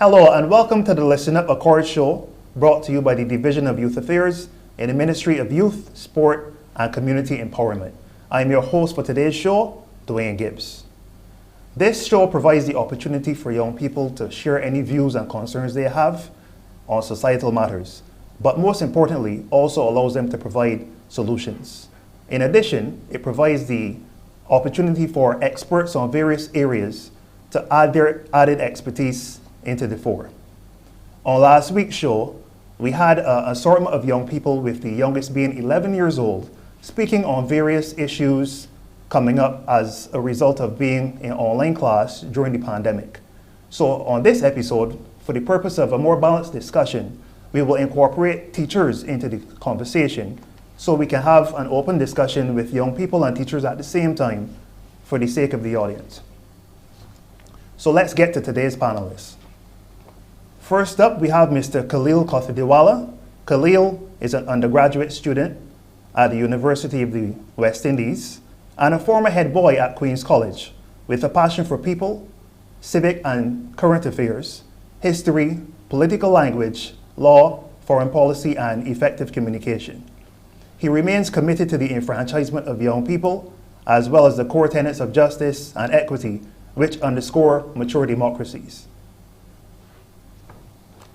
Hello and welcome to the Listen Up Accord Show, brought to you by the Division of Youth Affairs in the Ministry of Youth, Sport and Community Empowerment. I am your host for today's show, Dwayne Gibbs. This show provides the opportunity for young people to share any views and concerns they have on societal matters, but most importantly, also allows them to provide solutions. In addition, it provides the opportunity for experts on various areas to add their added expertise into the fore. On last week's show, we had an assortment of young people, with the youngest being 11 years old, speaking on various issues coming up as a result of being in online class during the pandemic. So on this episode, for the purpose of a more balanced discussion, we will incorporate teachers into the conversation so we can have an open discussion with young people and teachers at the same time for the sake of the audience. So let's get to today's panelists. First up, we have Mr. Khalil Kothadiwala. Khalil is an undergraduate student at the University of the West Indies and a former head boy at Queen's College with a passion for people, civic and current affairs, history, political language, law, foreign policy, and effective communication. He remains committed to the enfranchisement of young people, as well as the core tenets of justice and equity, which underscore mature democracies.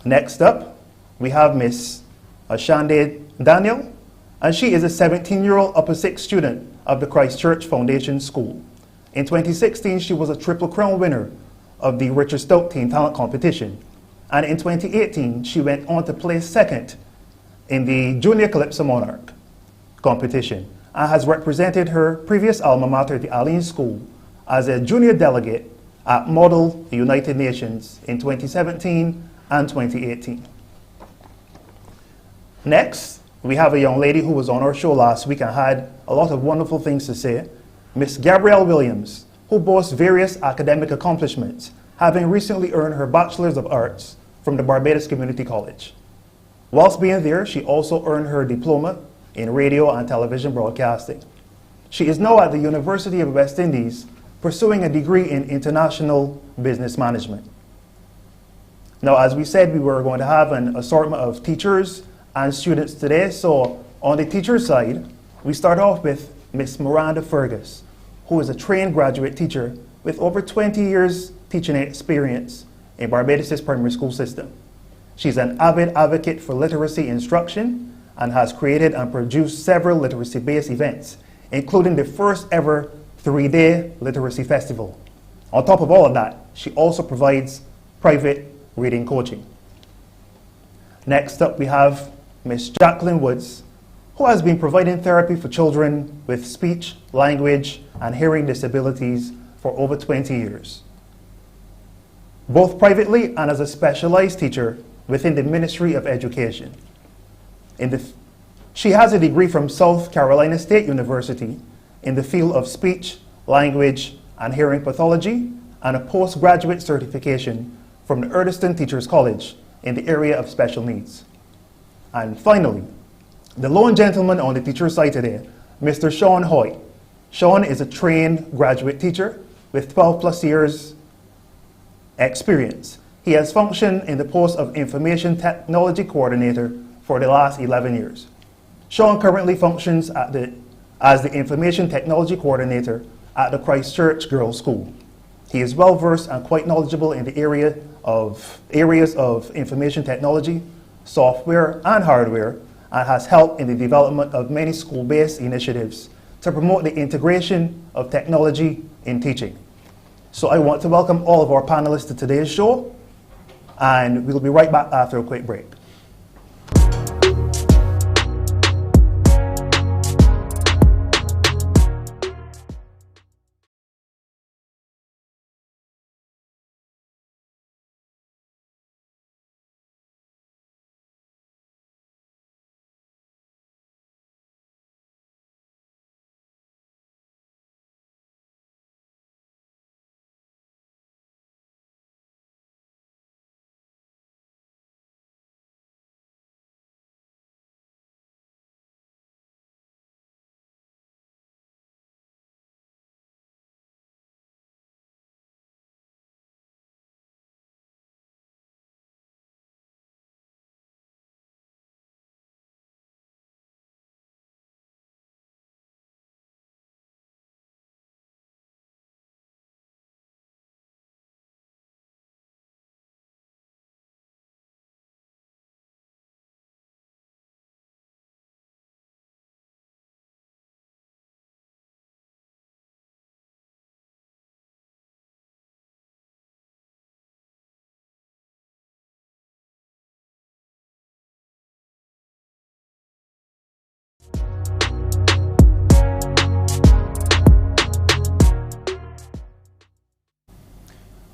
Next up, we have Miss Ashande Daniel, and she is a 17-year-old Upper Sixth student of the Christchurch Foundation School. In 2016, she was a Triple Crown winner of the Richard Stokes Teen Talent Competition, and in 2018, she went on to place second in the Junior Calypso Monarch competition and has represented her previous alma mater, the Allen School, as a junior delegate at Model United Nations in 2017 and 2018. Next, we have a young lady who was on our show last week and had a lot of wonderful things to say, Miss Gabrielle Williams, who boasts various academic accomplishments, having recently earned her Bachelor's of Arts from the Barbados Community College. Whilst being there, she also earned her diploma in radio and television broadcasting. She is now at the University of West Indies pursuing a degree in international business management. Now, as we said, we were going to have an assortment of teachers and students today. So on the teacher side, we start off with Miss Miranda Fergus, who is a trained graduate teacher with over 20 years teaching experience in Barbados' primary school system. She's an avid advocate for literacy instruction and has created and produced several literacy-based events, including the first ever 3-day literacy festival. On top of all of that, she also provides private reading coaching. Next up, we have Miss Jacqueline Woods, who has been providing therapy for children with speech, language, and hearing disabilities for over 20 years, both privately and as a specialized teacher within the Ministry of Education. She has a degree from South Carolina State University in the field of speech, language, and hearing pathology, and a postgraduate certification from the Erdeston Teachers College in the area of special needs. And finally, the lone gentleman on the teacher side today, Mr. Sean Hoy. Sean is a trained graduate teacher with 12 plus years experience. He has functioned in the post of Information Technology Coordinator for the last 11 years. Sean currently functions as the Information Technology Coordinator at the Christchurch Girls' School. He is well versed and quite knowledgeable in the areas of information technology, software and hardware, and has helped in the development of many school-based initiatives to promote the integration of technology in teaching. So I want to welcome all of our panelists to today's show, and we'll be right back after a quick break.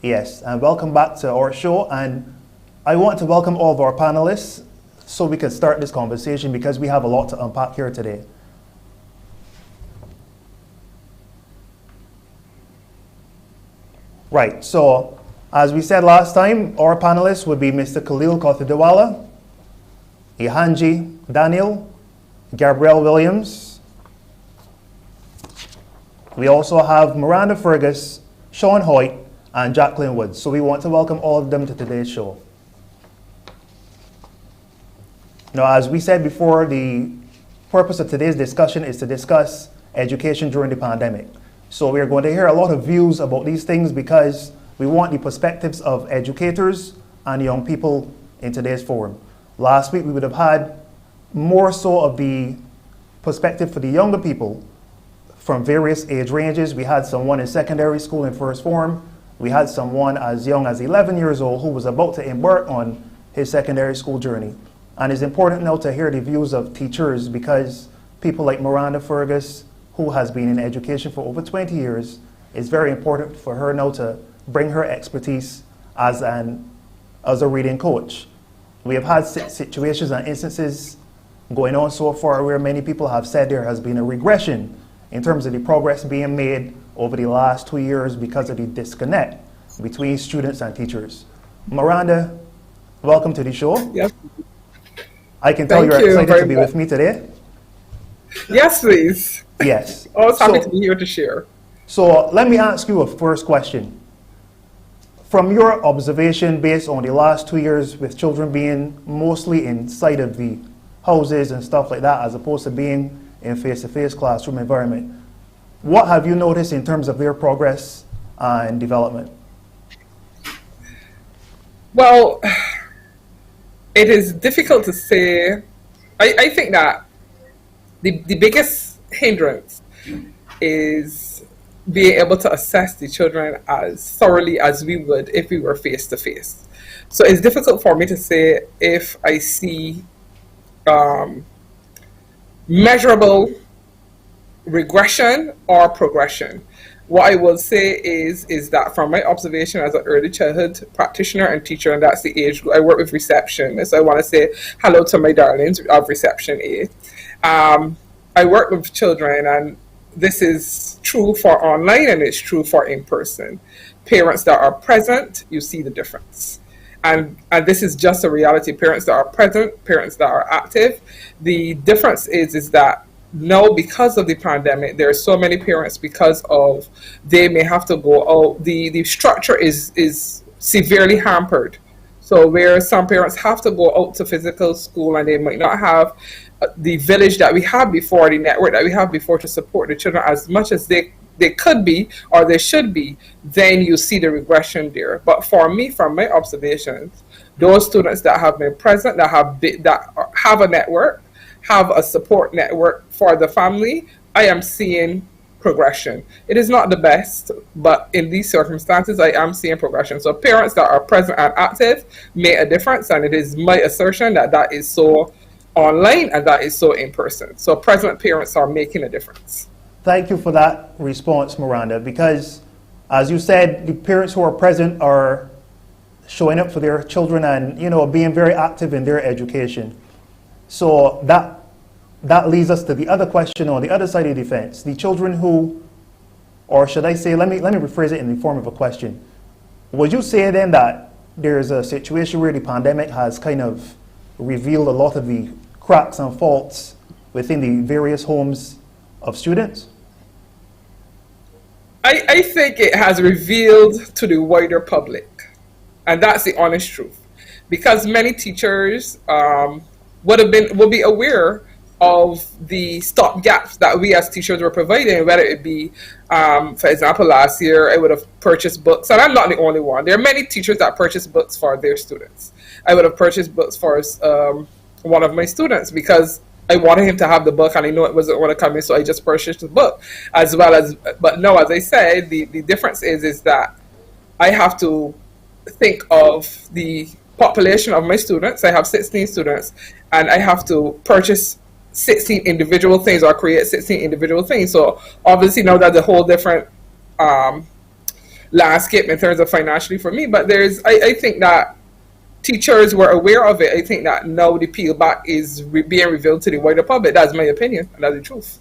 Yes, and welcome back to our show. And I want to welcome all of our panelists so we can start this conversation because we have a lot to unpack here today. Right, so as we said last time, our panelists would be Mr. Khalil Kothidawala, Ihanji Daniel, Gabrielle Williams. We also have Miranda Fergus, Sean Hoyt, and Jacqueline Woods. So we want to welcome all of them to today's show. Now, as we said before, the purpose of today's discussion is to discuss education during the pandemic. So we are going to hear a lot of views about these things because we want the perspectives of educators and young people in today's forum. Last week, we would have had more so of the perspective for the younger people from various age ranges. We had someone in secondary school in first form. We had someone as young as 11 years old who was about to embark on his secondary school journey. And it's important now to hear the views of teachers because people like Miranda Fergus, who has been in education for over 20 years, it's very important for her now to bring her expertise as a reading coach. We have had situations and instances going on so far where many people have said there has been a regression in terms of the progress being made over the last 2 years because of the disconnect between students and teachers. Miranda, welcome to the show. Yes. I can tell you're excited to be with me today. Yes, please. Yes. Always happy to be here to share. So let me ask you a first question. From your observation based on the last 2 years with children being mostly inside of the houses and stuff like that as opposed to being in face-to-face classroom environment, what have you noticed in terms of their progress and development? Well, it is difficult to say. I think that the biggest hindrance is being able to assess the children as thoroughly as we would if we were face-to-face. So it's difficult for me to say if I see measurable regression or progression. What I will say is that from my observation as an early childhood practitioner and teacher, and that's the age group, I work with reception. So I want to say hello to my darlings of reception A. I work with children, and this is true for online and it's true for in person. Parents that are present, you see the difference. And this is just a reality. Parents that are present, parents that are active. The difference is that now, because of the pandemic, there are so many parents because of they may have to go out. The structure is severely hampered. So where some parents have to go out to physical school and they might not have the village that we had before, the network that we had before to support the children as much as they could be or they should be, then you see the regression there. But for me, from my observations, those students that have been present, that have a network, have a support network for the family, I am seeing progression. It is not the best, but in these circumstances, I am seeing progression. So parents that are present and active make a difference, and it is my assertion that that is so online and that is so in person. So present parents are making a difference. Thank you for that response, Miranda, because as you said, the parents who are present are showing up for their children and, being very active in their education. So that leads us to the other question on the other side of the fence. The children who, or should I say, let me rephrase it in the form of a question. Would you say then that there's a situation where the pandemic has kind of revealed a lot of the cracks and faults within the various homes of students? I think it has revealed to the wider public, and that's the honest truth, because many teachers will be aware of the stop gaps that we as teachers were providing, whether it be, for example, last year I would have purchased books, and I'm not the only one. There are many teachers that purchase books for their students. I would have purchased books for one of my students because I wanted him to have the book and I know it wasn't going to come in, so I just purchased the book as well as, but no, as I said, the difference is that I have to think of the population of my students. I have 16 students and I have to purchase 16 individual things or create 16 individual things. So obviously now that's a whole different landscape in terms of financially for me. But I think that teachers were aware of it. I think that now the peel back is being revealed to the wider public. That's my opinion, and that's the truth.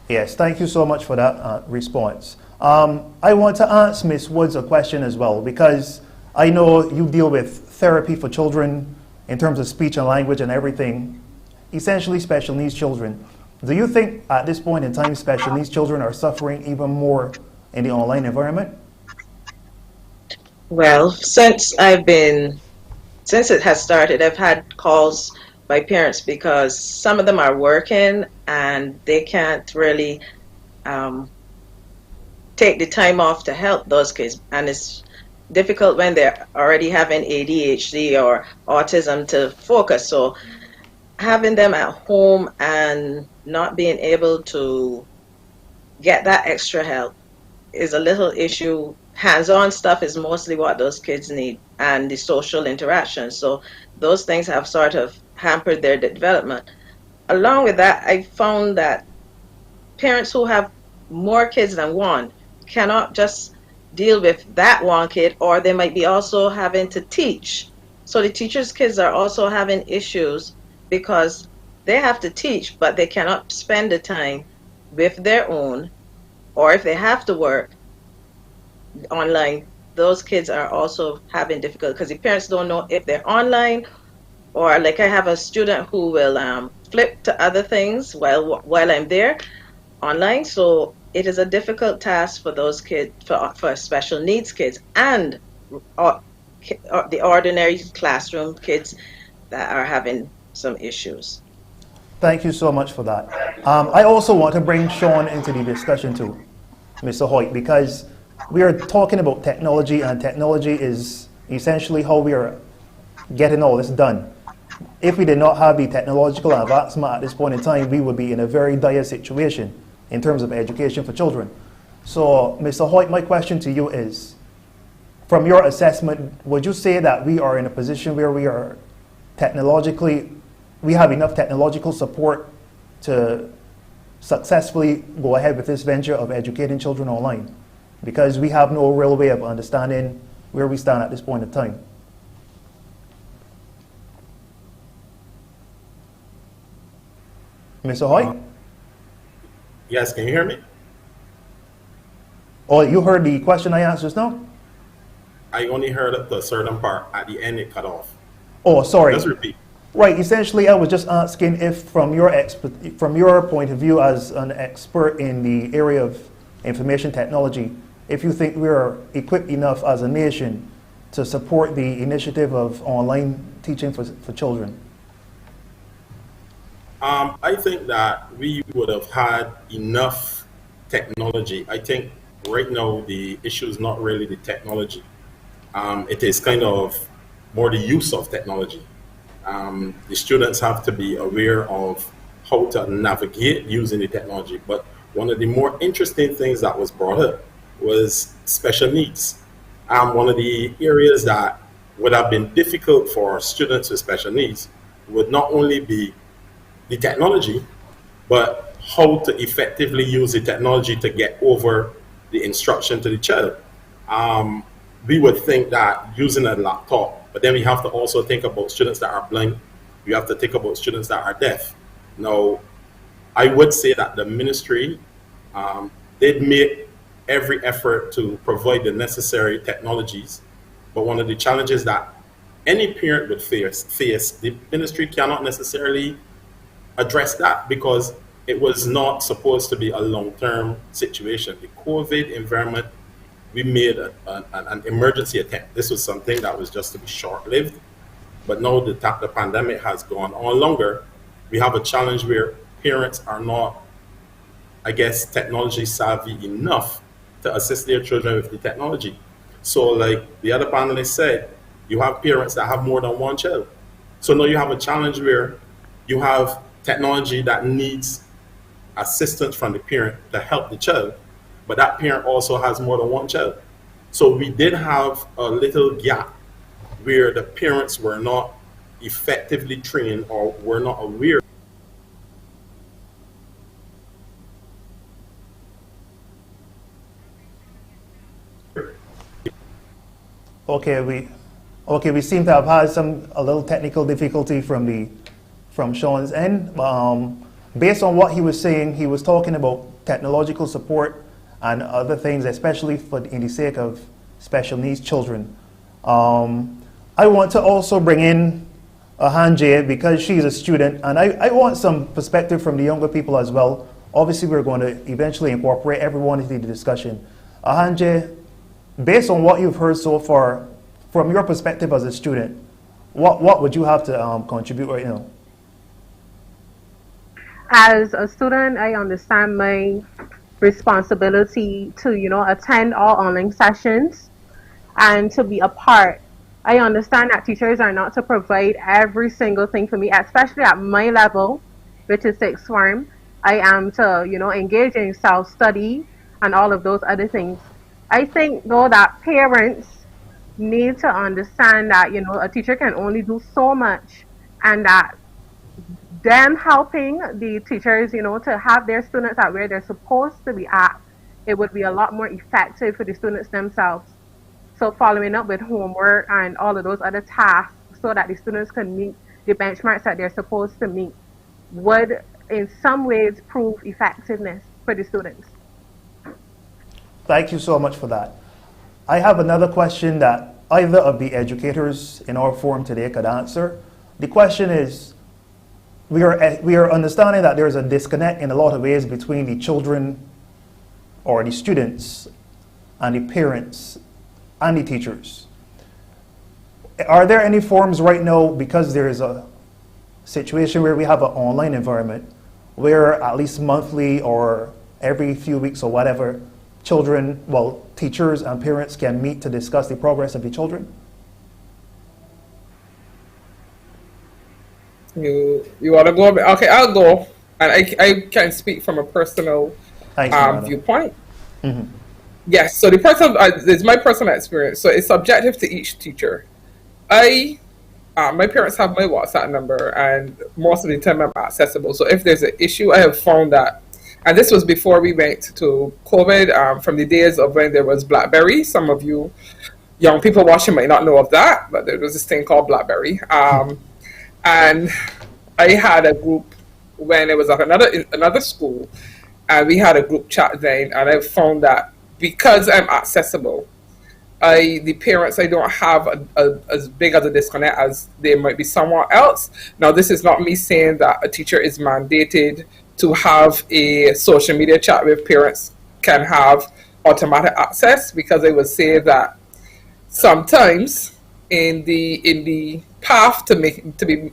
Yes, thank you so much for that response. I want to ask Ms. Woods a question as well, because I know you deal with therapy for children in terms of speech and language and everything, essentially special needs children. Do you think at this point in time special needs children are suffering even more in the online environment? Well, since it has started, I've had calls by parents because some of them are working and they can't really um, take the time off to help those kids. And it's difficult when they're already having ADHD or autism to focus. So having them at home and not being able to get that extra help is a little issue. Hands-on stuff is mostly what those kids need and the social interaction. So those things have sort of hampered their development. Along with that, I found that parents who have more kids than one cannot just deal with that one kid, or they might be also having to teach. So the teachers' kids are also having issues because they have to teach, but they cannot spend the time with their own, or if they have to work online, those kids are also having difficulty because the parents don't know if they're online, or like I have a student who will flip to other things while I'm there online. So it is a difficult task for those kids, for special needs kids and uh, the ordinary classroom kids that are having some issues. Thank you so much for that. I also want to bring Sean into the discussion too, Mr. Hoyt, because we are talking about technology, and technology is essentially how we are getting all this done. If we did not have the technological advancement at this point in time, we would be in a very dire situation in terms of education for children. So, Mr. Hoyt, my question to you is, from your assessment, would you say that we are in a position where we are we have enough technological support to successfully go ahead with this venture of educating children online? Because we have no real way of understanding where we stand at this point in time. Mr. Hoyt? Yes, can you hear me? Oh, you heard the question I asked just now? I only heard up to a certain part. At the end, it cut off. Oh, sorry. Just repeat. Right, essentially I was just asking if from your point of view as an expert in the area of information technology, if you think we're equipped enough as a nation to support the initiative of online teaching for children. I think that we would have had enough technology. I think right now the issue is not really the technology. It is kind of more the use of technology. The students have to be aware of how to navigate using the technology. But one of the more interesting things that was brought up was special needs. One of the areas that would have been difficult for students with special needs would not only be the technology, but how to effectively use the technology to get over the instruction to the child. We would think that using a laptop, but then we have to also think about students that are blind. We have to think about students that are deaf. Now, I would say that the ministry did make every effort to provide the necessary technologies, but one of the challenges that any parent would face, the ministry cannot necessarily address that because it was not supposed to be a long-term situation. The COVID environment, we made an emergency attempt. This was something that was just to be short-lived, but now the pandemic has gone on longer. We have a challenge where parents are not, I guess, technology savvy enough to assist their children with the technology. So like the other panelists said, you have parents that have more than one child. So now you have a challenge where you have technology that needs assistance from the parent to help the child, but that parent also has more than one child. So we did have a little gap where the parents were not effectively trained or were not aware We seem to have had a little technical difficulty from Sean's end. Based on what he was saying, he was talking about technological support and other things, especially in the sake of special needs children. I want to also bring in Ahanje because she's a student, and I want some perspective from the younger people as well. Obviously, we're going to eventually incorporate everyone into the discussion. Ahanje, based on what you've heard so far, from your perspective as a student, what would you have to contribute right now? As a student, I understand my responsibility to, attend all online sessions and to be a part. I understand that teachers are not to provide every single thing for me, especially at my level, which is sixth form. I am to, engage in self-study and all of those other things. I think, though, that parents need to understand that, a teacher can only do so much, and that them helping the teachers, to have their students at where they're supposed to be at, it would be a lot more effective for the students themselves. So following up with homework and all of those other tasks so that the students can meet the benchmarks that they're supposed to meet would in some ways prove effectiveness for the students. Thank you so much for that. I have another question that either of the educators in our forum today could answer. The question is, we are understanding that there's a disconnect in a lot of ways between the children or the students and the parents and the teachers. Are there any forums right now, because there is a situation where we have an online environment where at least monthly or every few weeks or whatever, teachers and parents can meet to discuss the progress of the children? You want to go? Okay, I'll go. And I can speak from a personal viewpoint. Mm-hmm. Yes, so it's my personal experience. So it's subjective to each teacher. My parents have my WhatsApp number, and most of the time I'm accessible. So if there's an issue, I have found that, and this was before we went to COVID, from the days of when there was BlackBerry. Some of you young people watching might not know of that, but there was this thing called BlackBerry. And I had a group when it was at another school, and we had a group chat then, and I found that because I'm accessible, the parents, I don't have as big of a disconnect as they might be somewhere else. Now, this is not me saying that a teacher is mandated to have a social media chat with parents can have automatic access, because I would say that sometimes in the path to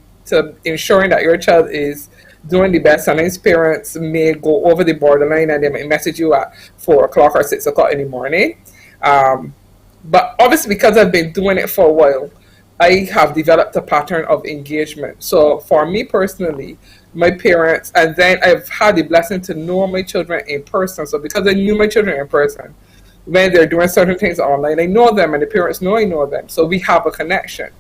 ensuring that your child is doing the best, sometimes parents may go over the borderline and they might message you at 4 o'clock or 6 o'clock in the morning. But obviously, because I've been doing it for a while, I have developed a pattern of engagement. So for me personally, my parents, and then I've had the blessing to know my children in person. So because I knew my children in person, when they're doing certain things online, I know them, and the parents know I know them. So we have a connection.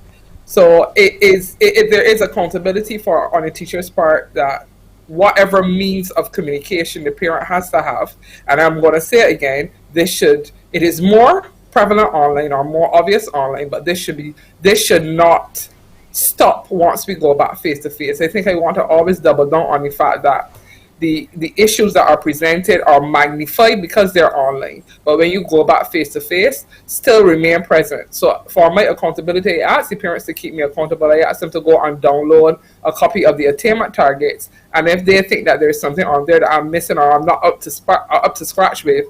So there is accountability on the teacher's part, that whatever means of communication the parent has to have, and I'm going to say it again, it is more prevalent online or more obvious online, but this should not stop once we go back face to face. I think I want to always double down on the fact that the issues that are presented are magnified because they're online, but when you go back face to face, still remain present. So for my accountability, I ask the parents to keep me accountable. I ask them to go and download a copy of the attainment targets, and if they think that there's something on there that I'm missing or I'm not up to scratch with,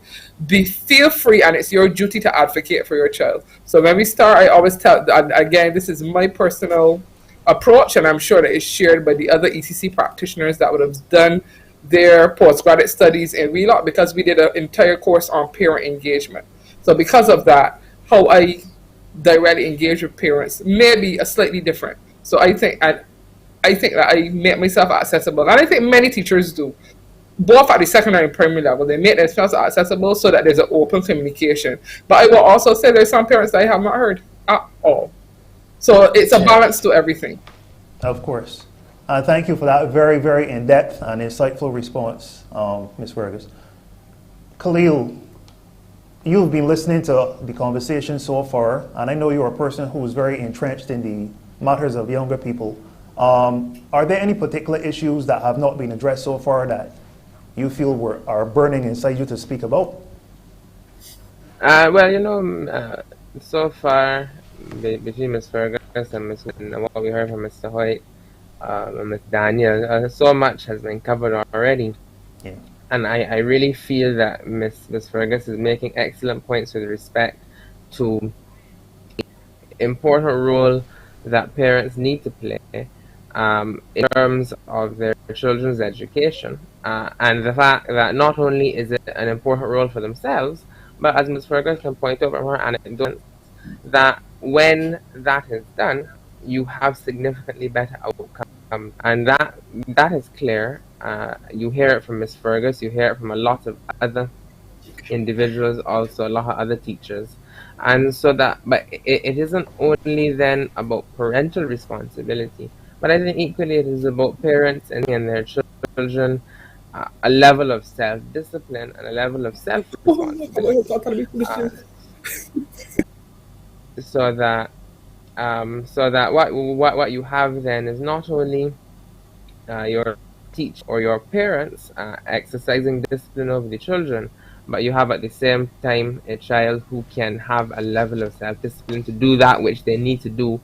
feel free, and it's your duty to advocate for your child. So when we start, I always tell, and again, this is my personal approach, and I'm sure that it's shared by the other ECC practitioners that would have done their postgraduate studies in WheeLock, because we did an entire course on parent engagement. So because of that, how I directly engage with parents may be a slightly different. So I think that I make myself accessible, and I think many teachers do, both at the secondary and primary level. They make themselves accessible so that there's an open communication. But I will also say there's some parents that I have not heard at all. So it's a balance to everything. Of course. Thank you for that very, very in-depth and insightful response, Ms. Fergus. Khalil, you've been listening to the conversation so far, and I know you're a person who is very entrenched in the matters of younger people. Are there any particular issues that have not been addressed so far that you feel are burning inside you to speak about? Well, so far between Miss Fergus and Miss Wynn, and what we heard from Mr. Hoyt and Miss Daniel, so much has been covered already. Yeah. And I really feel that Miss Fergus is making excellent points with respect to important role that parents need to play in terms of their children's education, and the fact that not only is it an important role for themselves, but as Ms. Ferguson can point out from her anecdotes, that when that is done, you have significantly better outcomes, and that is clear. You hear it from Ms. Fergus, you hear it from a lot of other individuals, also a lot of other teachers. And so that, but it isn't only then about parental responsibility, but I think equally it is about parents and their children a level of self-discipline and a level of self-responsibility, uh, so that what you have then is not only your teacher or your parents exercising discipline over the children, but you have at the same time a child who can have a level of self-discipline to do that which they need to do,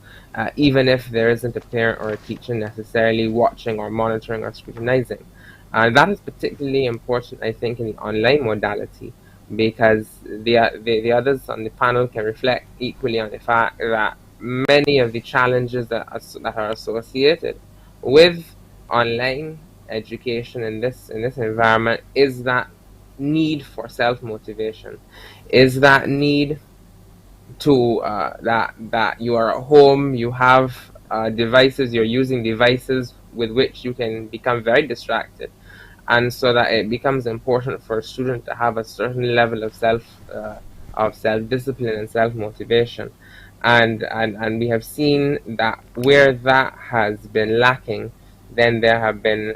even if there isn't a parent or a teacher necessarily watching or monitoring or scrutinizing. And that is particularly important, I think, in the online modality, because the others on the panel can reflect equally on the fact that many of the challenges that are associated with online education in this environment is that need for self motivation, is that need to that you are at home, you have devices, you're using devices with which you can become very distracted, and so that it becomes important for a student to have a certain level of self discipline and self motivation, and we have seen that where that has been lacking, then there have been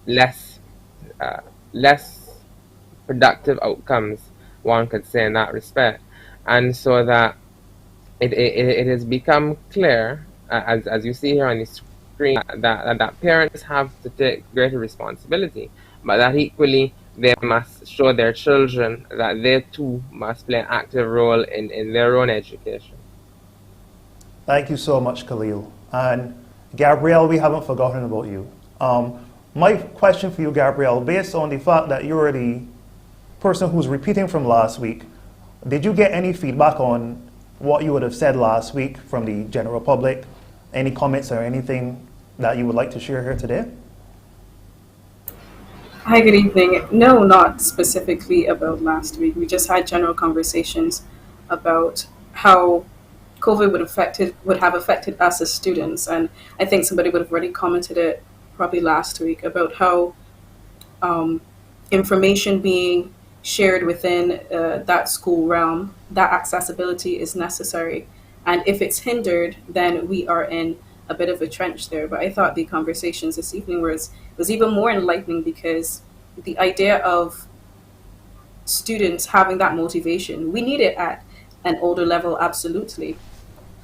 less uh, less productive outcomes, one could say, in that respect, and so that it has become clear, as you see here on the screen, that parents have to take greater responsibility, but that equally they must show their children that they too must play an active role in their own education. Thank you so much, Khalil. And Gabrielle, we haven't forgotten about you. My question for you, Gabrielle, based on the fact that you're the person who's repeating from last week, did you get any feedback on what you would have said last week from the general public? Any comments or anything that you would like to share here today? Hi, good evening. No, not specifically about last week. We just had general conversations about how COVID would have affected us as students, and I think somebody would have already commented it probably last week about how um, information being shared within that school realm, that accessibility is necessary. And if it's hindered, then we are in a bit of a trench there. But I thought the conversations this evening was even more enlightening because the idea of students having that motivation, we need it at an older level, absolutely.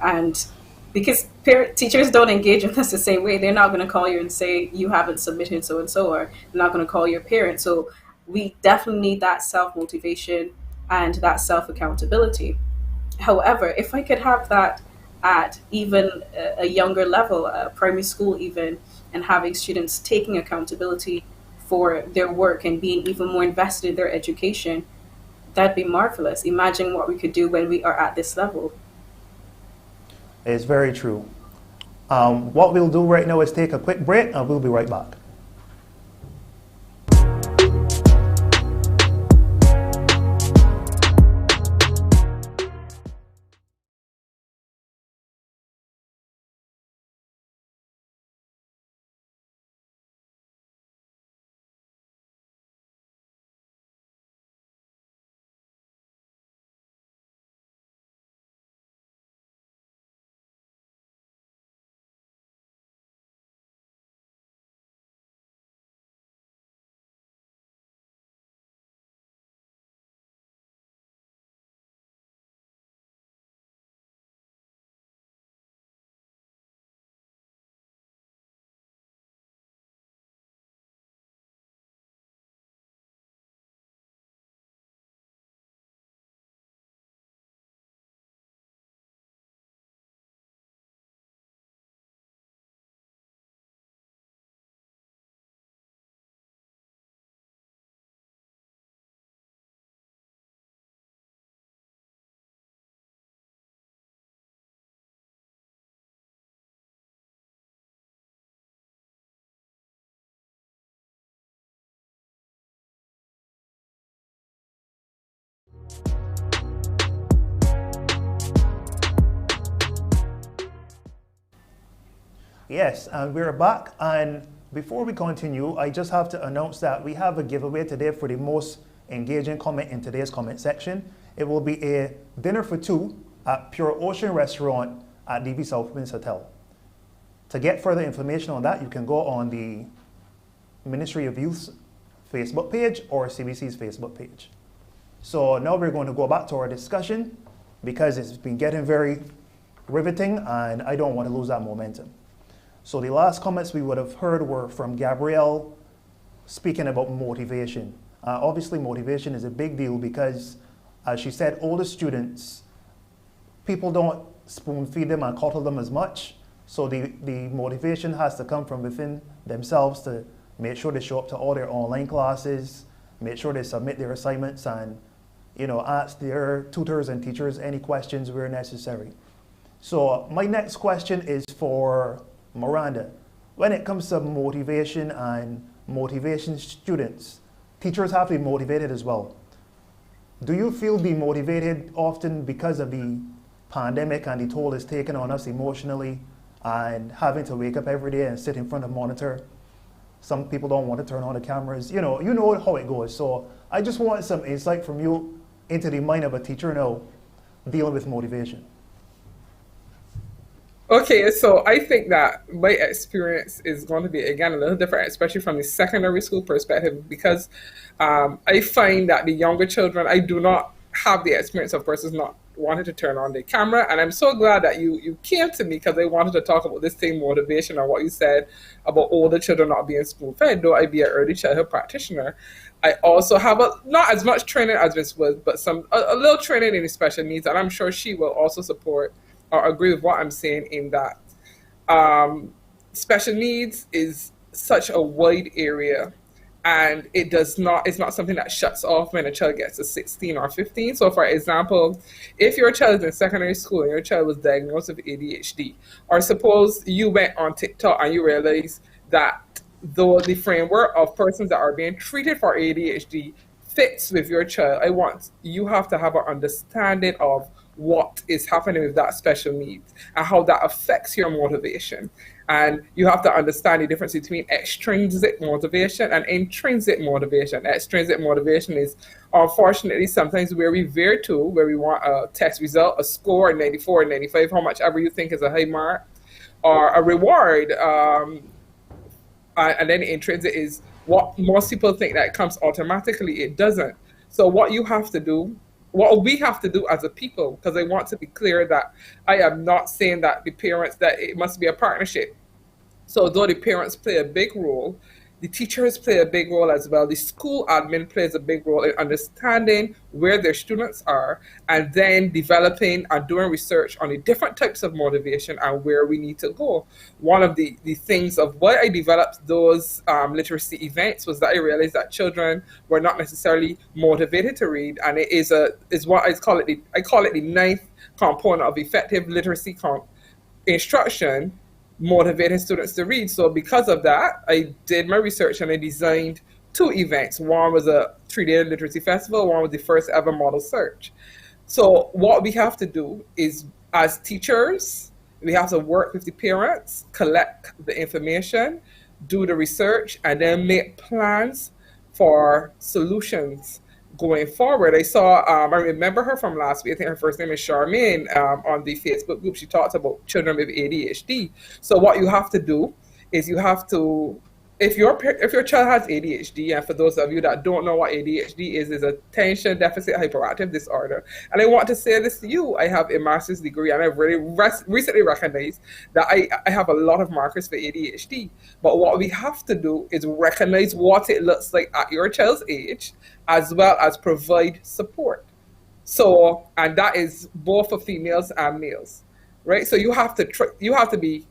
And because teachers don't engage with us the same way, they're not going to call you and say you haven't submitted so and so, or they're not going to call your parent. So we definitely need that self motivation and that self accountability. However, if I could have that at even a younger level, primary school even, and having students taking accountability for their work and being even more invested in their education, that'd be marvelous. Imagine what we could do when we are at this level. It's very true. What we'll do right now is take a quick break and we'll be right back. Yes, and we're back. And before we continue, I just have to announce that we have a giveaway today for the most engaging comment in today's comment section. It will be a dinner for two at Pure Ocean Restaurant at DV Southwinds Hotel. To get further information on that, you can go on the Ministry of Youth's Facebook page or CBC's Facebook page. So now we're going to go back to our discussion because it's been getting very riveting and I don't want to lose that momentum. So the last comments we would have heard were from Gabrielle speaking about motivation. Obviously motivation is a big deal because, as she said, older students, people don't spoon feed them and coddle them as much. So the motivation has to come from within themselves to make sure they show up to all their online classes, make sure they submit their assignments and, ask their tutors and teachers any questions where necessary. So my next question is for Miranda. When it comes to motivation and motivation students, teachers have to be motivated as well. Do you feel demotivated often because of the pandemic and the toll it's taken on us emotionally and having to wake up every day and sit in front of a monitor? Some people don't want to turn on the cameras. You know how it goes. So I just want some insight from you into the mind of a teacher now dealing with motivation. Okay, so I think that my experience is going to be, again, a little different, especially from the secondary school perspective, because I find that the younger children, I do not have the experience of persons not wanting to turn on the camera. And I'm so glad that you came to me because I wanted to talk about this same motivation and what you said about older children not being spoon-fed. Though I be an early childhood practitioner, I also have not as much training as Ms. Woods, but a little training in the special needs. And I'm sure she will also support or agree with what I'm saying in that special needs is such a wide area, and it's not something that shuts off when a child gets to 16 or 15. So for example, if your child is in secondary school and your child was diagnosed with ADHD, or suppose you went on TikTok and you realized that though the framework of persons that are being treated for ADHD fits with your child, you have to have an understanding of what is happening with that special needs and how that affects your motivation. And you have to understand the difference between extrinsic motivation and intrinsic motivation. Extrinsic motivation is unfortunately sometimes where we veer to, where we want a test result, a score, a 94, 95, how much ever you think is a high mark, or a reward. And then the intrinsic is what most people think that it comes automatically. It doesn't. So what we have to do as a people, because I want to be clear that I am not saying that the parents, that it must be a partnership. So though the parents play a big role, the teachers play a big role as well. The school admin plays a big role in understanding where their students are and then developing and doing research on the different types of motivation and where we need to go. One of the things of why I developed those literacy events was that I realized that children were not necessarily motivated to read, and it is what I call it the ninth component of effective literacy instruction, motivating students to read. So because of that, I did my research and I designed two events. One was a 3-day literacy festival, one was the first ever model search. So what we have to do is, as teachers, we have to work with the parents, collect the information, do the research, and then make plans for solutions going forward. I remember her from last week. I think her first name is Charmaine, on the Facebook group. She talked about children with ADHD. So what you have to do is if your child has ADHD, and for those of you that don't know what ADHD is attention deficit hyperactive disorder. And I want to say this to you, I have a master's degree and I've really recently recognized that I have a lot of markers for ADHD. But what we have to do is recognize what it looks like at your child's age, as well as provide support. So, and that is both for females and males, right? So you have to be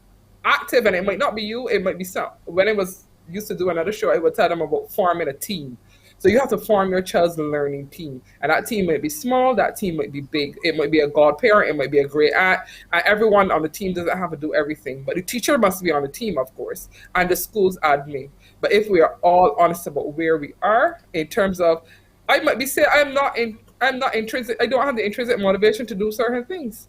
active, and it might not be you, it might be some. When I used to do another show, I would tell them about forming a team. So you have to form your child's learning team, and that team might be small, that team might be big. It might be a godparent, it might be a great aunt, and everyone on the team doesn't have to do everything. But the teacher must be on the team, of course, and the school's admin. But if we are all honest about where we are in terms of, I might be saying I'm not intrinsic. I don't have the intrinsic motivation to do certain things.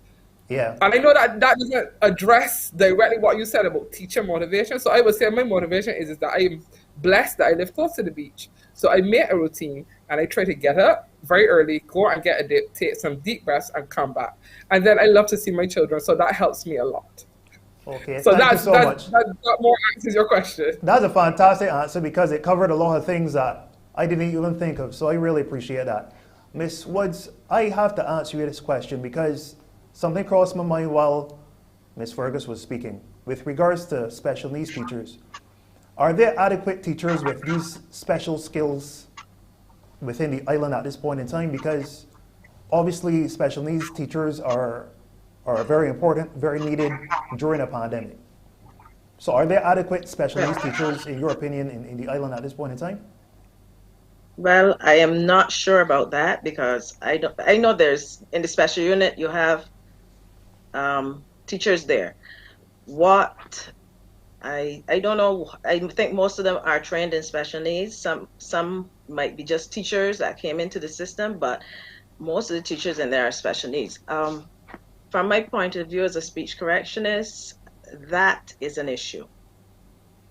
Yeah. And I know that that doesn't address directly what you said about teacher motivation. So I would say my motivation is that I am blessed that I live close to the beach. So I make a routine and I try to get up very early, go and get a dip, take some deep breaths, and come back. And then I love to see my children. So that helps me a lot. Okay, So thank you so much. that more answers your question. That's a fantastic answer because it covered a lot of things that I didn't even think of. So I really appreciate that. Miss Woods, I have to answer you this question because something crossed my mind while Miss Fergus was speaking. With regards to special needs teachers, are there adequate teachers with these special skills within the island at this point in time? Because obviously special needs teachers are very important, very needed during a pandemic. So are there adequate special needs teachers, in your opinion, in the island at this point in time? Well, I am not sure about that because I know there's in the special unit you have teachers there. What I don't know. I think most of them are trained in special needs. Some might be just teachers that came into the system, but most of the teachers in there are special needs. From my point of view as a speech correctionist, that is an issue.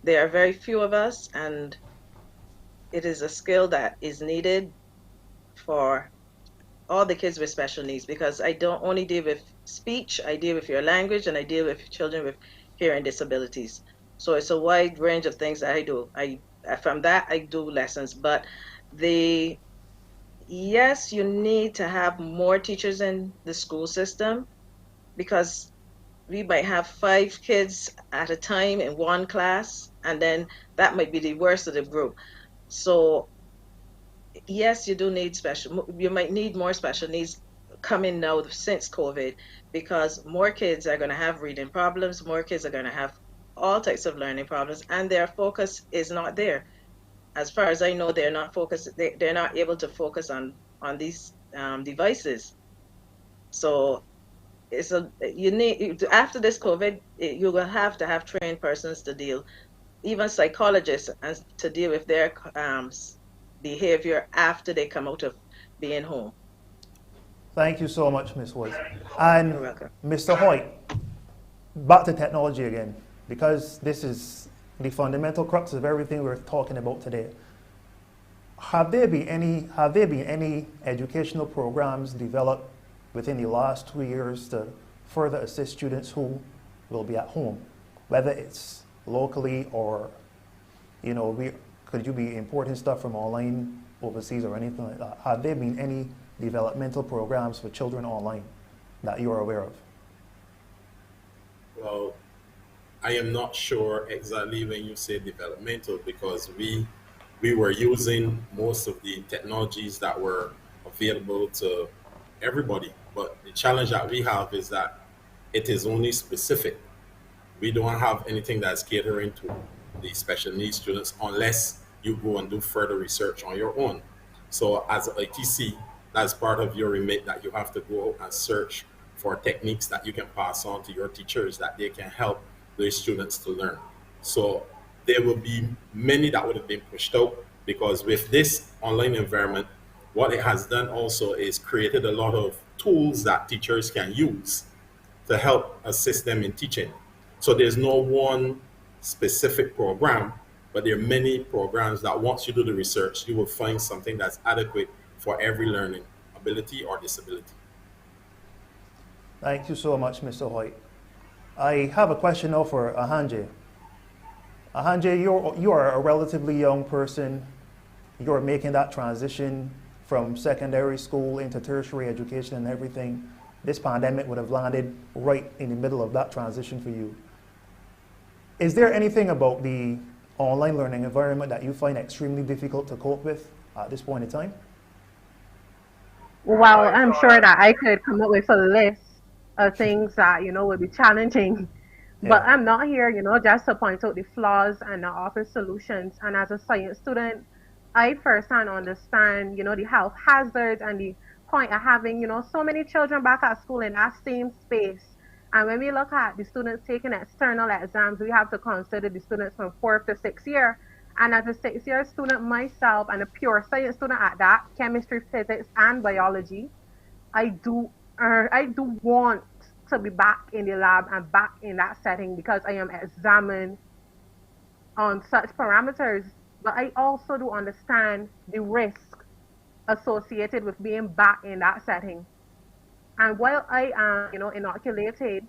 There are very few of us, and it is a skill that is needed for all the kids with special needs because I don't only deal with speech, I deal with your language, and I deal with children with hearing disabilities. So it's a wide range of things that I do. From that I do lessons, but the yes, you need to have more teachers in the school system because we might have 5 kids at a time in one class, and then that might be the worst of the group. So yes, you do need you might need more special needs coming now since COVID because more kids are going to have reading problems, more kids are going to have all types of learning problems, and their focus is not there. As far as I know, they're not focused. They're not able to focus on these devices. So you need after this COVID, you will have to have trained persons to deal, even psychologists, to deal with their behavior after they come out of being home. Thank you so much, Ms. Woods. You're And welcome. Mr. Hoyt, back to technology again, because this is the fundamental crux of everything we're talking about today. Have there been any educational programs developed within the last 2 years to further assist students who will be at home, whether it's locally or, could you be importing stuff from online overseas or anything like that? Have there been any developmental programs for children online that you are aware of? Well, I am not sure exactly when you say developmental because we were using most of the technologies that were available to everybody. But the challenge that we have is that it is only specific. We don't have anything that's catering to the special needs students unless you go and do further research on your own. So as a ITC, that's part of your remit that you have to go and search for techniques that you can pass on to your teachers that they can help those students to learn. So there will be many that would have been pushed out because with this online environment, what it has done also is created a lot of tools that teachers can use to help assist them in teaching. So there's no one specific program, but there are many programs that once you do the research, you will find something that's adequate for every learning ability or disability. Thank you so much, Mr. Hoyt. I have a question now for Ahanje. Ahanje, you are a relatively young person. You're making that transition from secondary school into tertiary education and everything. This pandemic would have landed right in the middle of that transition for you. Is there anything about the online learning environment that you find extremely difficult to cope with at this point in time? Well, I'm sure that I could come up with a list of things that, would be challenging. But Yeah. I'm not here, just to point out the flaws and offer solutions. And as a science student, I firsthand understand, the health hazards and the point of having, so many children back at school in that same space. And when we look at the students taking external exams, we have to consider the students from 4th to 6th year. And as a 6th-year student myself and a pure science student at that, chemistry, physics, and biology, I do want to be back in the lab and back in that setting because I am examined on such parameters. But I also do understand the risk associated with being back in that setting. And while I am, inoculated,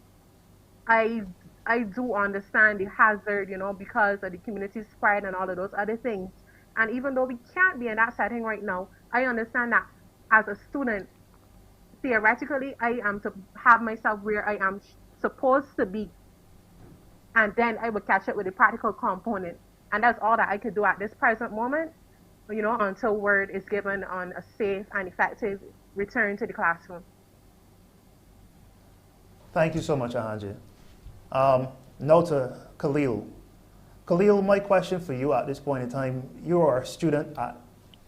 I I do understand the hazard, because of the community spread and all of those other things. And even though we can't be in that setting right now, I understand that as a student, theoretically, I am to have myself where I am supposed to be, and then I would catch up with the practical component. And that's all that I could do at this present moment, until word is given on a safe and effective return to the classroom. Thank you so much, Ahanja. Now to Khalil. Khalil, my question for you at this point in time, you are a student at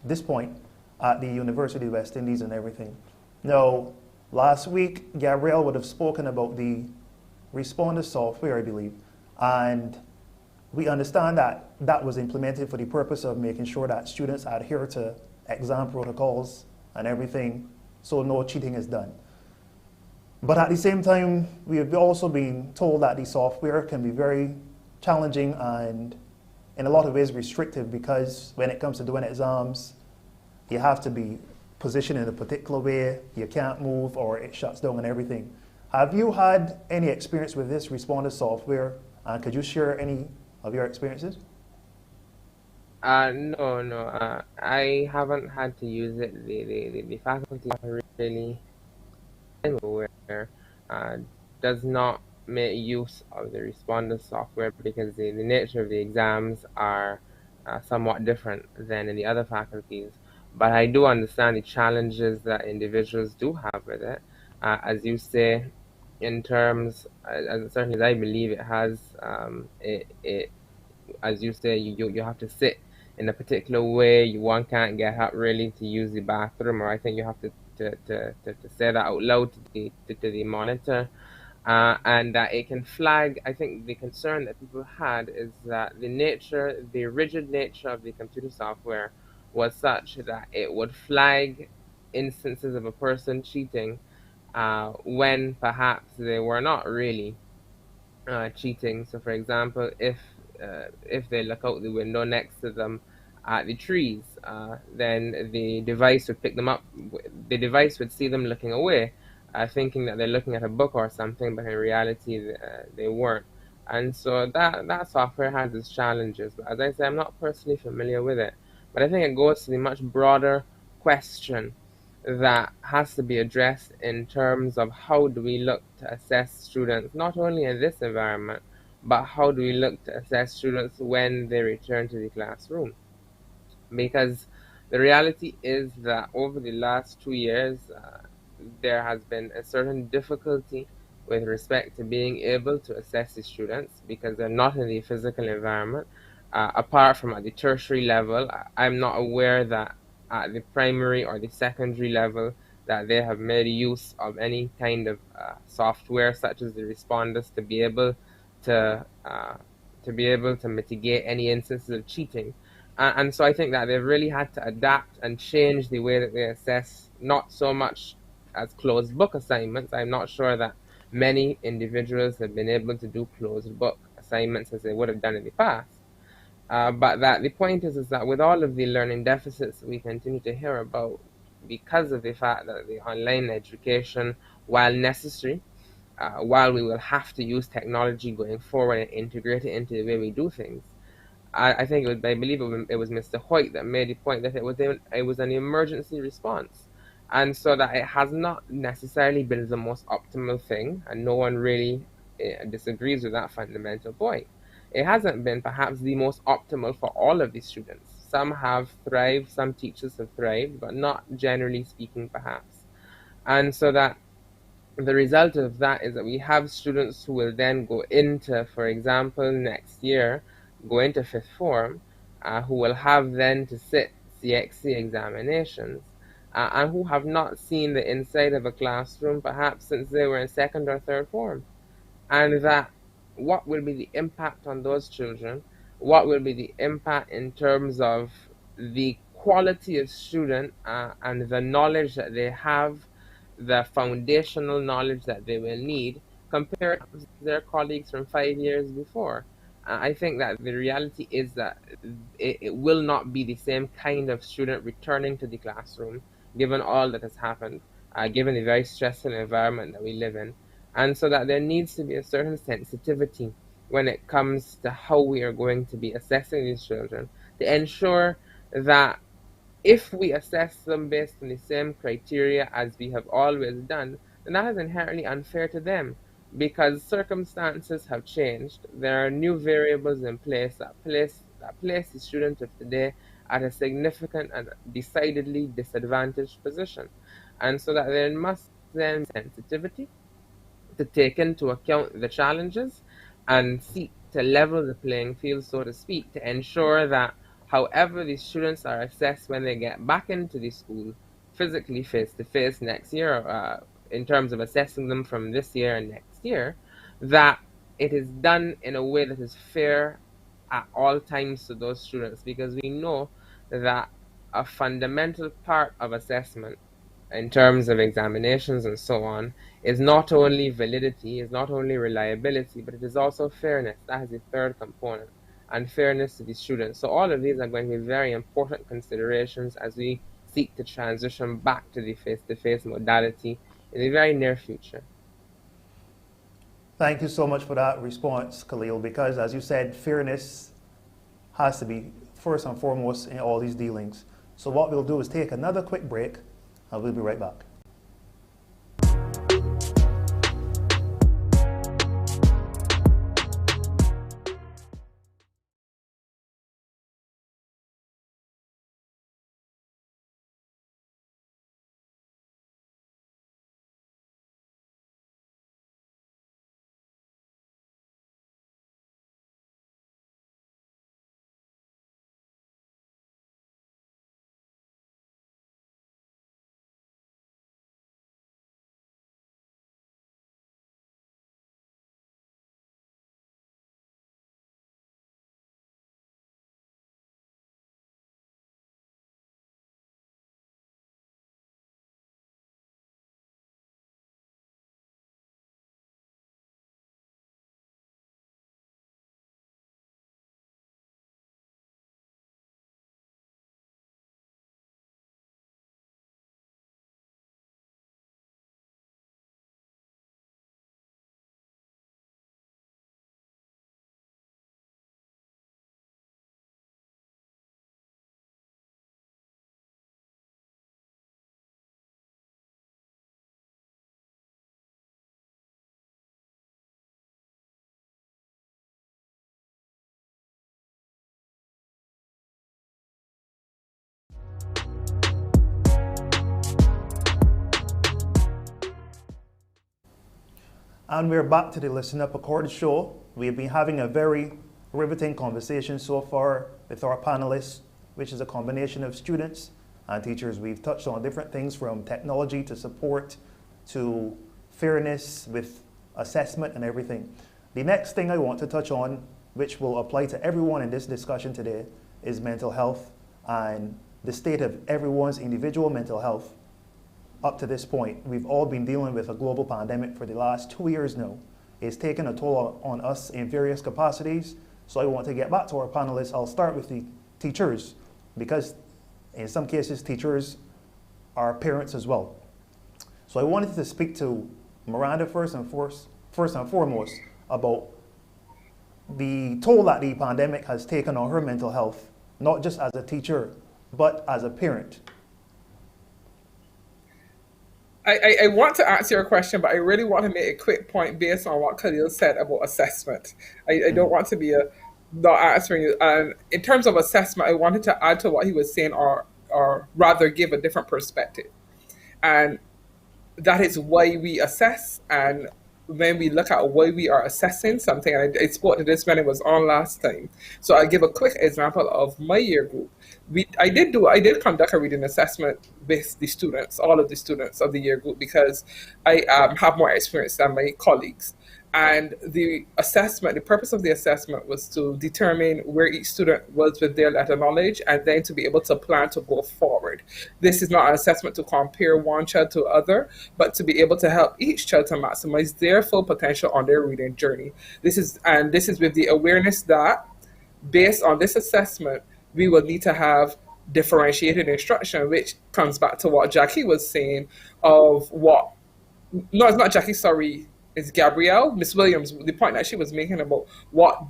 this point at the University of West Indies and everything. Now, last week, Gabrielle would have spoken about the responder software, I believe, and we understand that that was implemented for the purpose of making sure that students adhere to exam protocols and everything, so no cheating is done. But at the same time, we have also been told that the software can be very challenging and in a lot of ways restrictive, because when it comes to doing exams, you have to be positioned in a particular way, you can't move or it shuts down and everything. Have you had any experience with this responder software, and could you share any of your experiences? No. I haven't had to use it. The faculty are really aware, does not make use of the responder software because the nature of the exams are somewhat different than in the other faculties. But I do understand the challenges that individuals do have with it. As you say, in terms, as certainly as I believe it has, it as you say, you have to sit in a particular way. One can't get up really to use the bathroom, or I think you have to say that out loud to the monitor. And that it can flag. I think the concern that people had is that the rigid nature of the computer software was such that it would flag instances of a person cheating when perhaps they were not really cheating. So, for example, if they look out the window next to them at the trees, then the device would pick them up. The device would see them looking away, thinking that they're looking at a book or something, but in reality, they weren't. And so that software has its challenges. But as I say, I'm not personally familiar with it. But I think it goes to the much broader question that has to be addressed in terms of how do we look to assess students, not only in this environment, but how do we look to assess students when they return to the classroom? Because the reality is that over the last 2 years, there has been a certain difficulty with respect to being able to assess the students because they're not in the physical environment. Apart from at the tertiary level, I'm not aware that at the primary or the secondary level that they have made use of any kind of software such as the responders to to be able to mitigate any instances of cheating. And so I think that they've really had to adapt and change the way that they assess, not so much as closed book assignments. I'm not sure that many individuals have been able to do closed book assignments as they would have done in the past. But that the point is that with all of the learning deficits we continue to hear about, because of the fact that the online education, while necessary, while we will have to use technology going forward and integrate it into the way we do things, I think I believe it was Mr. Hoyt that made the point that it was an emergency response, and so that it has not necessarily been the most optimal thing, and no one really disagrees with that fundamental point. It hasn't been perhaps the most optimal for all of the students. Some have thrived, some teachers have thrived, but not generally speaking, perhaps. And so that the result of that is that we have students who will then go into, for example, next year, go into fifth form, who will have then to sit CXC examinations, and who have not seen the inside of a classroom perhaps since they were in second or third form. And that what will be the impact on those children? What will be the impact in terms of the quality of student and the knowledge that they have the foundational knowledge that they will need compared to their colleagues from 5 years before. I think that the reality is that it will not be the same kind of student returning to the classroom, given all that has happened, given the very stressful environment that we live in. And so that there needs to be a certain sensitivity when it comes to how we are going to be assessing these children to ensure that if we assess them based on the same criteria as we have always done, then that is inherently unfair to them because circumstances have changed. There are new variables in place that place the student of today at a significant and decidedly disadvantaged position. And so that there must then be sensitivity to take into account the challenges and seek to level the playing field, so to speak, to ensure that however the students are assessed when they get back into the school physically face to face next year, in terms of assessing them from this year and next year, that it is done in a way that is fair at all times to those students because we know that a fundamental part of assessment in terms of examinations and so on is not only validity, is not only reliability, but it is also fairness. That is the third component, and fairness to the students. So all of these are going to be very important considerations as we seek to transition back to the face-to-face modality in the very near future. Thank you so much for that response, Khalil, because as you said, fairness has to be first and foremost in all these dealings. So what we'll do is take another quick break and we'll be right back. And we're back to the Listen Up Accord show. We've been having a very riveting conversation so far with our panelists, which is a combination of students and teachers. We've touched on different things from technology to support to fairness with assessment and everything. The next thing I want to touch on, which will apply to everyone in this discussion today, is mental health and the state of everyone's individual mental health. Up to this point, we've all been dealing with a global pandemic for the last 2 years now. It's taken a toll on us in various capacities. So I want to get back to our panelists. I'll start with the teachers, because in some cases, teachers are parents as well. So I wanted to speak to Miranda first and foremost about the toll that the pandemic has taken on her mental health, not just as a teacher, but as a parent. I want to answer your question, but I really want to make a quick point based on what Khalil said about assessment. I don't want to be not answering you. And in terms of assessment, I wanted to add to what he was saying, or rather give a different perspective. And that is why we assess. And when we look at why we are assessing something, and I spoke to this when it was on last time. So I'll give a quick example of my year group. I did conduct a reading assessment with the students, all of the students of the year group, because I have more experience than my colleagues. And the assessment, the purpose of the assessment was to determine where each student was with their letter knowledge and then to be able to plan to go forward. This is not an assessment to compare one child to other, but to be able to help each child to maximize their full potential on their reading journey. This is with the awareness that based on this assessment, we will need to have differentiated instruction, which comes back to what Jackie was saying of what, no, it's not Jackie, sorry, it's Gabrielle, Miss Williams, the point that she was making about what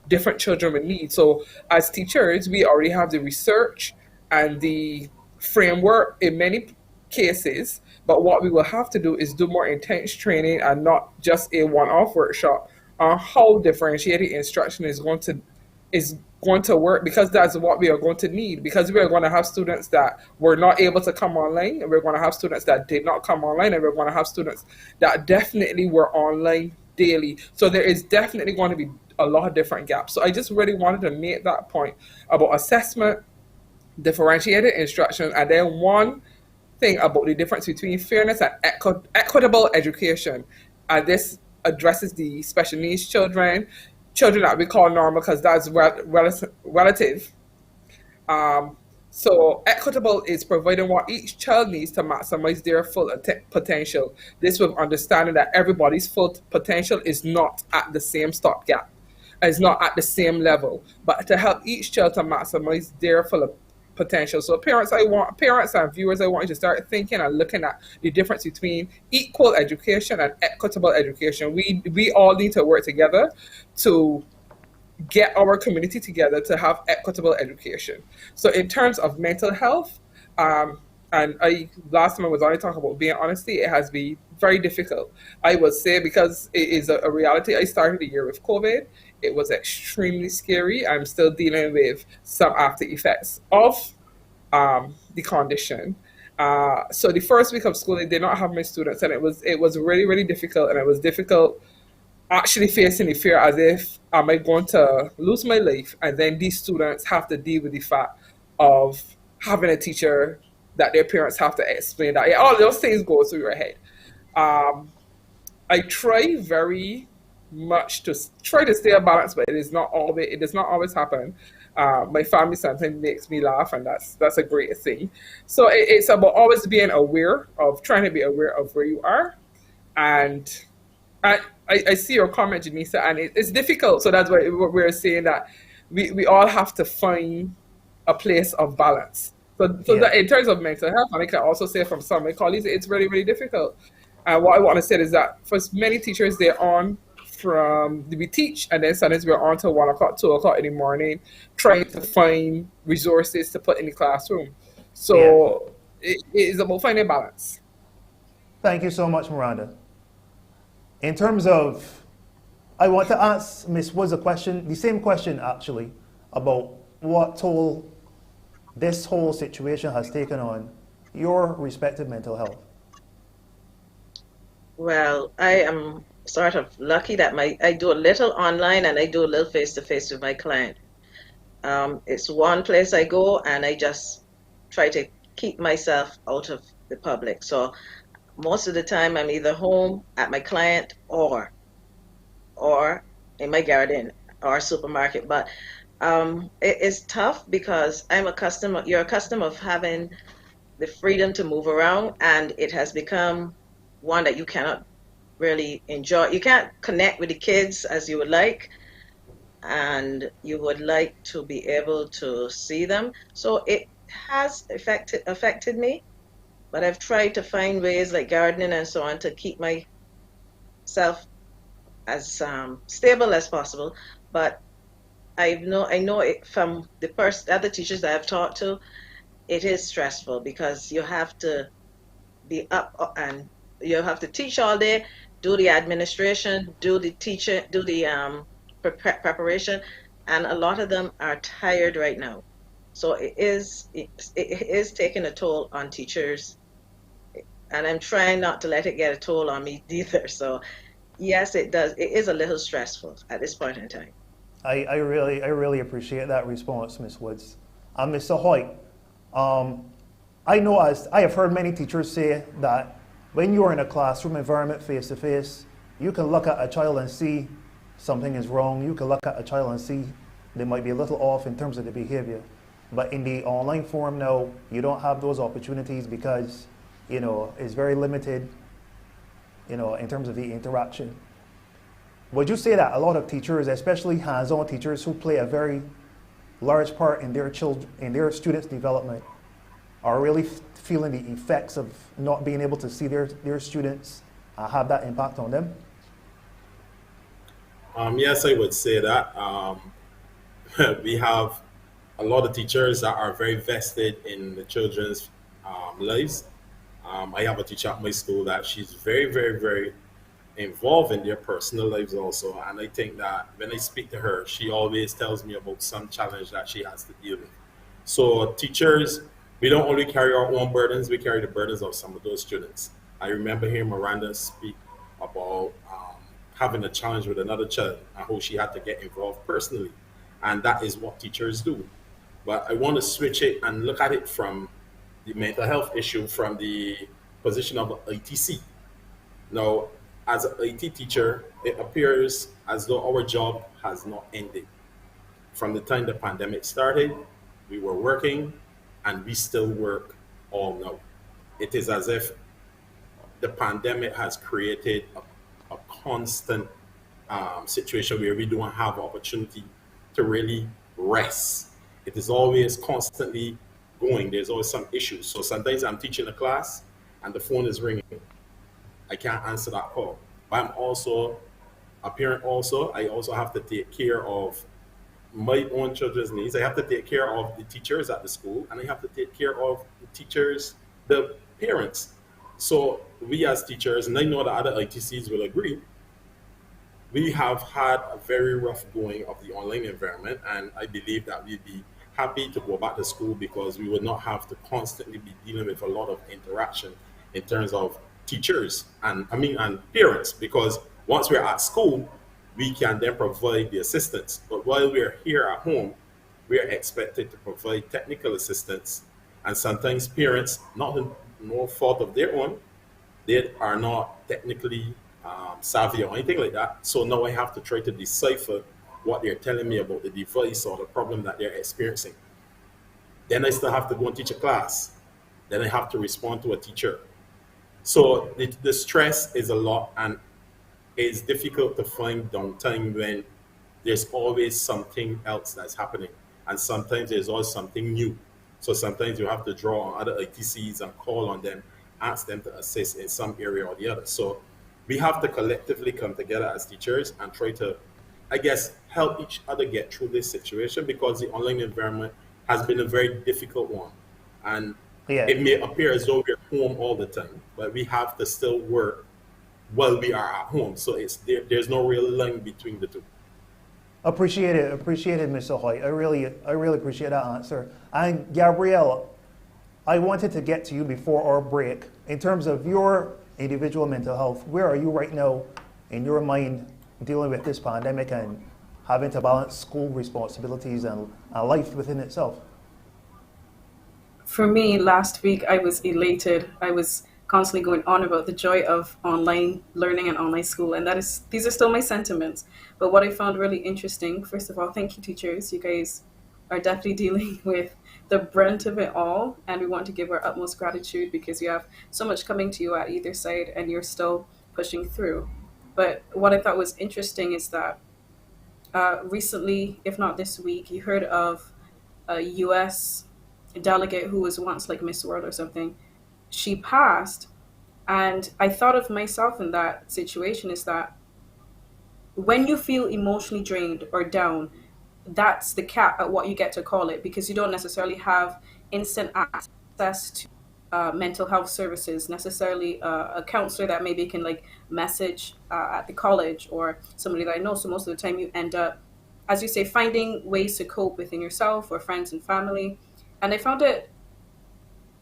different children would need. So as teachers, we already have the research and the framework in many cases, but what we will have to do is do more intense training and not just a one-off workshop on how differentiated instruction is going to work, because that's what we are going to need, because we are going to have students that were not able to come online, and we're going to have students that did not come online, and we're going to have students that definitely were online daily. So there is definitely going to be a lot of different gaps. So I just really wanted to make that point about assessment, differentiated instruction, and then one thing about the difference between fairness and equitable education. And this addresses the special needs children that we call normal because that's relative. So equitable is providing what each child needs to maximize their full potential. This with understanding that everybody's full potential is not at the same stopgap, is not at the same level, but to help each child to maximize their full potential. So parents and viewers, I want you to start thinking and looking at the difference between equal education and equitable education. We all need to work together to get our community together to have equitable education. So in terms of mental health, last time I was only talking about being honesty, it has been very difficult. I would say because it is a reality. I started the year with COVID. It was extremely scary. I'm still dealing with some after effects of the condition. So the first week of school, they did not have my students, and it was really, really difficult, and it was difficult actually facing the fear as if, am I going to lose my life? And then these students have to deal with the fact of having a teacher that their parents have to explain that. Yeah, all those things go through your head. I try very much to stay a balance, but it does not always happen. My family sometimes makes me laugh, and that's a great thing. So it's about always being trying to be aware of where you are. And I see your comment, Janisa, and it's difficult. So that's why we're saying that we all have to find a place of balance. So that in terms of mental health, and I can also say from some of my colleagues, it's really, really difficult. And what I want to say is that for many teachers, they're on we teach, and then sometimes we're on till 1 o'clock, 2 o'clock in the morning, trying to find resources to put in the classroom. So it is about finding balance. Thank you so much, Miranda. In terms of, I want to ask Ms. Woods the same question actually, about what toll this whole situation has taken on your respective mental health. Well, I am sort of lucky that I do a little online and I do a little face-to-face with my client. It's one place I go, and I just try to keep myself out of the public. So most of the time I'm either home at my client or in my garden or supermarket. But it is tough because you're accustomed of having the freedom to move around, and it has become one that you cannot really enjoy. You can't connect with the kids as you would like, and you would like to be able to see them. So it has affected me, but I've tried to find ways like gardening and so on to keep myself as stable as possible. But I know it from the other teachers that I've talked to, it is stressful because you have to be up and you have to teach all day, do the administration, do the teaching, do the preparation, and a lot of them are tired right now. So it is taking a toll on teachers, and I'm trying not to let it get a toll on me either. So yes, it does. It is a little stressful at this point in time. I really appreciate that response, Ms. Woods. Mr. Hoyt, I know I have heard many teachers say that when you are in a classroom environment face to face, You can look at a child and see something is wrong. You can look at a child and see they might be a little off in terms of the behavior. But in the online form now, you don't have those opportunities because, it's very limited, in terms of the interaction. Would you say that a lot of teachers, especially hands-on teachers who play a very large part in their students' development, are really feeling the effects of not being able to see their students have that impact on them? Yes, I would say that. We have a lot of teachers that are very vested in the children's lives. I have a teacher at my school that she's very, very, very involved in their personal lives also. And I think that when I speak to her, she always tells me about some challenge that she has to deal with. So teachers, we don't only carry our own burdens, we carry the burdens of some of those students. I remember hearing Miranda speak about having a challenge with another child and how she had to get involved personally. And that is what teachers do. But I want to switch it and look at it from the mental health issue from the position of ITC. Now, as an IT teacher, it appears as though our job has not ended. From the time the pandemic started, we were working and we still work all now. It is as if the pandemic has created a constant situation where we don't have opportunity to really rest. It is always constantly going. There's always some issues. So sometimes I'm teaching a class and the phone is ringing. I can't answer that call. But I'm also a parent also. I also have to take care of my own children's needs. I have to take care of the teachers at the school and I have to take care of the teachers, the parents. So we as teachers, and I know that other ITCs will agree, we have had a very rough going of the online environment, and I believe that we'd be happy to go back to school because we would not have to constantly be dealing with a lot of interaction in terms of teachers and parents. Because once we're at school, we can then provide the assistance. But while we're here at home, we are expected to provide technical assistance, and sometimes parents, not in no fault of their own, they are not technically savvy or anything like that. So now I have to try to decipher what they're telling me about the device or the problem that they're experiencing. Then I still have to go and teach a class. Then I have to respond to a teacher. So the stress is a lot, and it's difficult to find downtime when there's always something else that's happening. And sometimes there's always something new. So sometimes you have to draw on other ITCs and call on them, ask them to assist in some area or the other. So we have to collectively come together as teachers and try to, I guess, help each other get through this situation, because the online environment has been a very difficult one. And Yeah. it may appear as though we're home all the time, but we have to still work while we are at home. So there's no real line between the two. Appreciate it, Mr. Hoy. I really appreciate that answer. And Gabrielle, I wanted to get to you before our break. In terms of your individual mental health, where are you right now in your mind dealing with this pandemic and having to balance school responsibilities and life within itself? For me, last week I was elated. I was constantly going on about the joy of online learning and online school, and these are still my sentiments. But what I found really interesting, first of all, thank you, teachers. You guys are definitely dealing with the brunt of it all, and we want to give our utmost gratitude because you have so much coming to you at either side, and you're still pushing through. But what I thought was interesting is that recently, if not this week, you heard of a U.S. delegate who was once like Miss World or something. She passed, and I thought of myself in that situation is that when you feel emotionally drained or down, that's the cap at what you get to call it, because you don't necessarily have instant access to mental health services, necessarily a counselor that maybe can like message at the college or somebody that I know. So most of the time you end up, as you say, finding ways to cope within yourself or friends and family. And I found it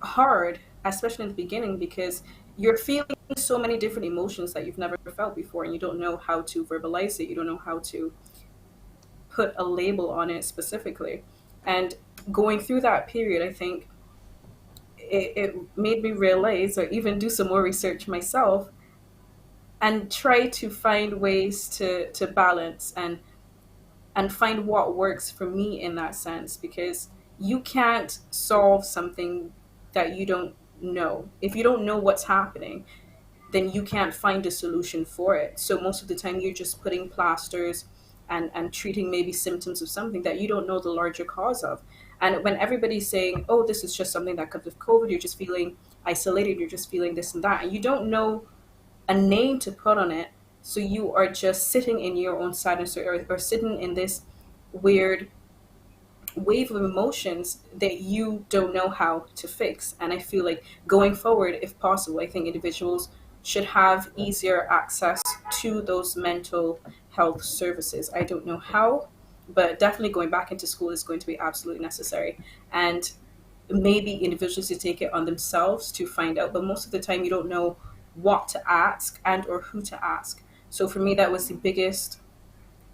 hard, especially in the beginning, because you're feeling so many different emotions that you've never felt before, and you don't know how to verbalize it. You don't know how to put a label on it specifically. And going through that period, I think it made me realize, or even do some more research myself, and try to find ways to balance and find what works for me in that sense, because you can't solve something that you don't know. If you don't know what's happening, then you can't find a solution for it. So most of the time you're just putting plasters and treating maybe symptoms of something that you don't know the larger cause of. And when everybody's saying, oh, this is just something that comes with COVID, you're just feeling isolated, you're just feeling this and that, and you don't know a name to put on it. So you are just sitting in your own sadness, or sitting in this weird wave of emotions that you don't know how to fix. And I feel like going forward, if possible, I think individuals should have easier access to those mental health services. I don't know how, but definitely going back into school is going to be absolutely necessary. And maybe individuals to take it on themselves to find out, but most of the time you don't know what to ask and or who to ask. So for me, that was the biggest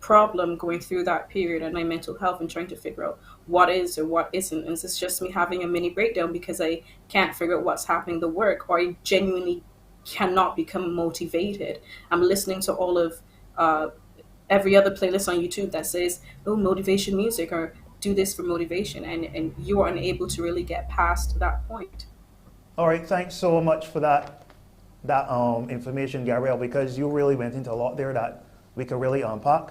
problem going through that period and my mental health, and trying to figure out what is or what isn't. And it's just me having a mini breakdown because I can't figure out what's happening in the work, or I genuinely cannot become motivated. I'm listening to all of every other playlist on YouTube that says, oh, motivation music, or do this for motivation, and you are unable to really get past that point. All right, thanks so much for that information, Gabrielle, because you really went into a lot there that we could really unpack.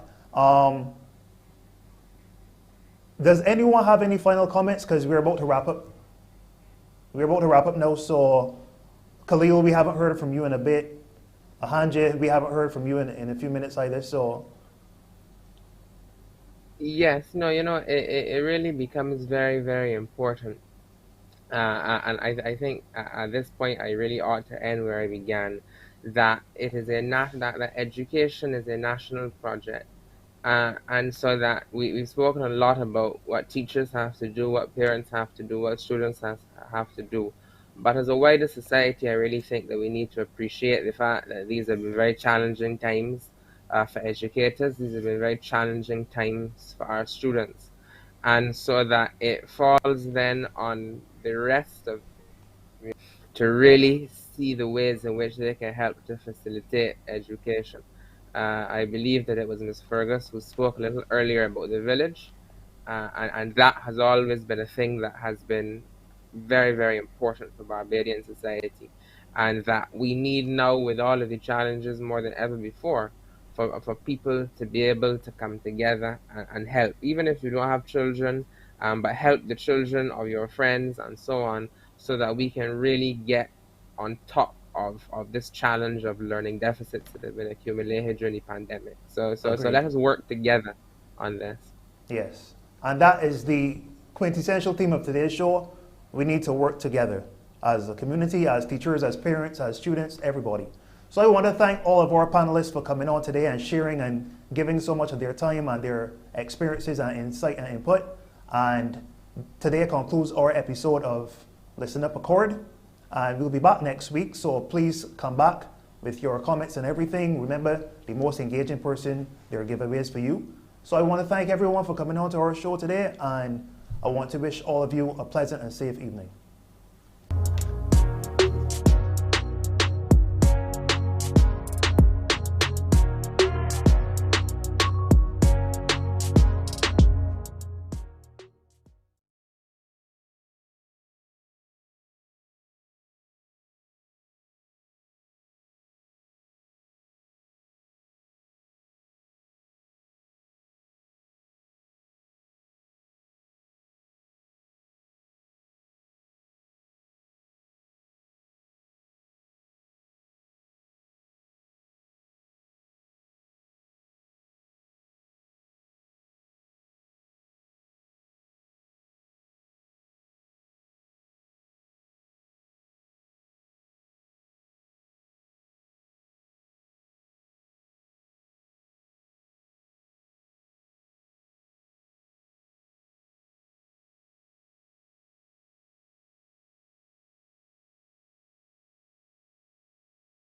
Does anyone have any final comments? Because we're about to wrap up. We're about to wrap up now. So, Khalil, we haven't heard from you in a bit. Ahanje, we haven't heard from you in a few minutes either. So, Yes, no, it really becomes very, very important. And I think at this point, I really ought to end where I began, that it is that education is a national project. And so that we've spoken a lot about what teachers have to do, what parents have to do, what students have to do. But as a wider society, I really think that we need to appreciate the fact that these have been very challenging times for educators. These have been very challenging times for our students. And so that it falls then on the rest of to really see the ways in which they can help to facilitate education. I believe that it was Ms. Fergus who spoke a little earlier about the village, and that has always been a thing that has been very, very important for Barbadian society, and that we need now, with all of the challenges more than ever before, for people to be able to come together and help, even if you don't have children, but help the children of your friends and so on, so that we can really get on top of this challenge of learning deficits that have been accumulated during the pandemic. So agreed. let us work together on this. Yes. And that is the quintessential theme of today's show. We need to work together as a community, as teachers, as parents, as students, everybody. So I want to thank all of our panelists for coming on today and sharing and giving so much of their time and their experiences and insight and input. And today concludes our episode of Listen Up Accord. And we'll be back next week, so please come back with your comments and everything. Remember, the most engaging person, there are giveaways for you. So I want to thank everyone for coming on to our show today, and I want to wish all of you a pleasant and safe evening.